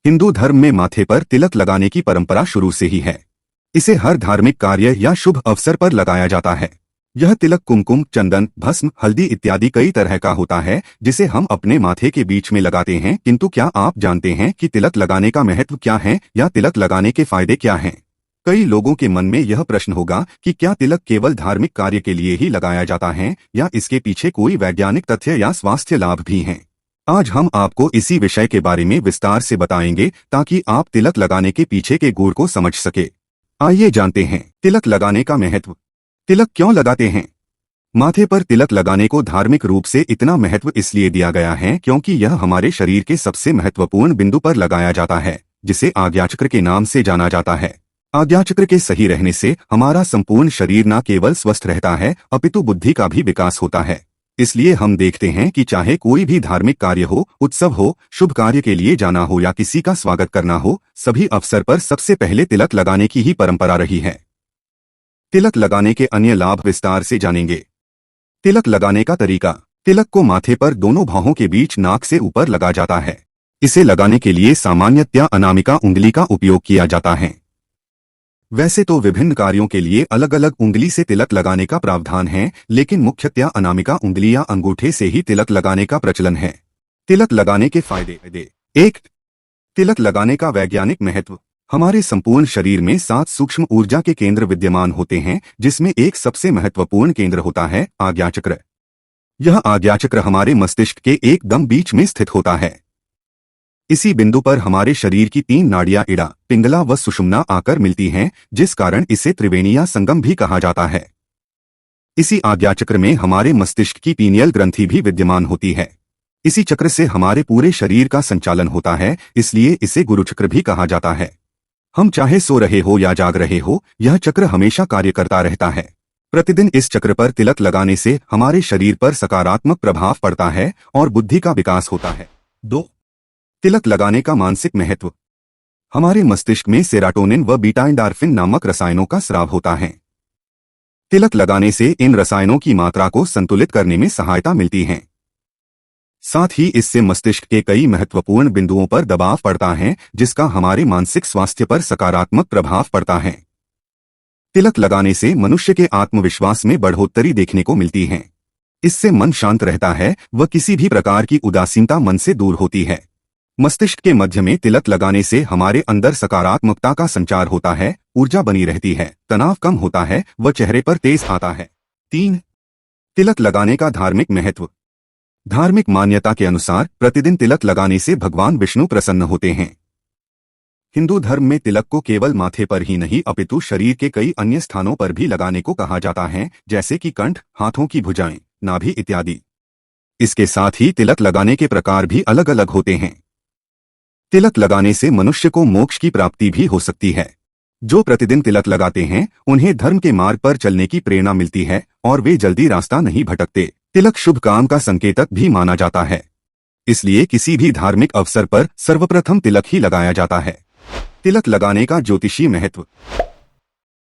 हिंदू धर्म में माथे पर तिलक लगाने की परंपरा शुरू से ही है। इसे हर धार्मिक कार्य या शुभ अवसर पर लगाया जाता है। यह तिलक कुमकुम, चंदन, भस्म, हल्दी इत्यादि कई तरह का होता है जिसे हम अपने माथे के बीच में लगाते हैं। किंतु क्या आप जानते हैं कि तिलक लगाने का महत्व क्या है या तिलक लगाने के फायदे क्या हैं? कई लोगों के मन में यह प्रश्न होगा कि क्या तिलक केवल धार्मिक कार्य के लिए ही लगाया जाता है या इसके पीछे कोई वैज्ञानिक तथ्य या स्वास्थ्य लाभ भी हैं? आज हम आपको इसी विषय के बारे में विस्तार से बताएंगे ताकि आप तिलक लगाने के पीछे के गुण को समझ सके। आइए जानते हैं तिलक लगाने का महत्व। तिलक क्यों लगाते हैं? माथे पर तिलक लगाने को धार्मिक रूप से इतना महत्व इसलिए दिया गया है क्योंकि यह हमारे शरीर के सबसे महत्वपूर्ण बिंदु पर लगाया जाता है, जिसे आज्ञाचक्र के नाम से जाना जाता है। आज्ञाचक्र के सही रहने से हमारा संपूर्ण शरीर न केवल स्वस्थ रहता है अपितु बुद्धि का भी विकास होता है। इसलिए हम देखते हैं कि चाहे कोई भी धार्मिक कार्य हो, उत्सव हो, शुभ कार्य के लिए जाना हो या किसी का स्वागत करना हो, सभी अवसर पर सबसे पहले तिलक लगाने की ही परंपरा रही है। तिलक लगाने के अन्य लाभ विस्तार से जानेंगे। तिलक लगाने का तरीका। तिलक को माथे पर दोनों भौहों के बीच नाक से ऊपर लगा जाता है। इसे लगाने के लिए सामान्यतया अनामिका उंगली का उपयोग किया जाता है। वैसे तो विभिन्न कार्यों के लिए अलग अलग उंगली से तिलक लगाने का प्रावधान है, लेकिन मुख्यतया अनामिका उंगली या अंगूठे से ही तिलक लगाने का प्रचलन है। तिलक लगाने के फायदे। 1. तिलक लगाने का वैज्ञानिक महत्व। हमारे संपूर्ण शरीर में 7 सूक्ष्म ऊर्जा के केंद्र विद्यमान होते हैं, जिसमें एक सबसे महत्वपूर्ण केंद्र होता है आज्ञाचक्र। यह आज्ञाचक्र हमारे मस्तिष्क के एकदम बीच में स्थित होता है। इसी बिंदु पर हमारे शरीर की 3 नाड़ियां इड़ा, पिंगला व सुषुम्ना आकर मिलती हैं, जिस कारण इसे त्रिवेणीय संगम भी कहा जाता है। इसी आज्ञाचक्र में हमारे मस्तिष्क की पीनियल ग्रंथि भी विद्यमान होती है। इसी चक्र से हमारे पूरे शरीर का संचालन होता है, इसलिए इसे गुरुचक्र भी कहा जाता है। हम चाहे सो रहे हो या जाग रहे हो, यह चक्र हमेशा कार्य करता रहता है। प्रतिदिन इस चक्र पर तिलक लगाने से हमारे शरीर पर सकारात्मक प्रभाव पड़ता है और बुद्धि का विकास होता है। 2. तिलक लगाने का मानसिक महत्व। हमारे मस्तिष्क में सेरोटोनिन व बीटा एंडोर्फिन नामक रसायनों का स्राव होता है। तिलक लगाने से इन रसायनों की मात्रा को संतुलित करने में सहायता मिलती है। साथ ही इससे मस्तिष्क के कई महत्वपूर्ण बिंदुओं पर दबाव पड़ता है, जिसका हमारे मानसिक स्वास्थ्य पर सकारात्मक प्रभाव पड़ता है। तिलक लगाने से मनुष्य के आत्मविश्वास में बढ़ोतरी देखने को मिलती है। इससे मन शांत रहता है व किसी भी प्रकार की उदासीनता मन से दूर होती है। मस्तिष्क के मध्य में तिलक लगाने से हमारे अंदर सकारात्मकता का संचार होता है, ऊर्जा बनी रहती है, तनाव कम होता है व चेहरे पर तेज आता है। 3. तिलक लगाने का धार्मिक महत्व। धार्मिक मान्यता के अनुसार प्रतिदिन तिलक लगाने से भगवान विष्णु प्रसन्न होते हैं। हिंदू धर्म में तिलक को केवल माथे पर ही नहीं अपितु शरीर के कई अन्य स्थानों पर भी लगाने को कहा जाता है, जैसे कि कंठ, हाथों की भुजाएं, नाभि इत्यादि। इसके साथ ही तिलक लगाने के प्रकार भी अलग अलग होते हैं। तिलक लगाने से मनुष्य को मोक्ष की प्राप्ति भी हो सकती है। जो प्रतिदिन तिलक लगाते हैं उन्हें धर्म के मार्ग पर चलने की प्रेरणा मिलती है और वे जल्दी रास्ता नहीं भटकते। तिलक शुभ काम का संकेतक भी माना जाता है, इसलिए किसी भी धार्मिक अवसर पर सर्वप्रथम तिलक ही लगाया जाता है। तिलक लगाने का ज्योतिषीय महत्व।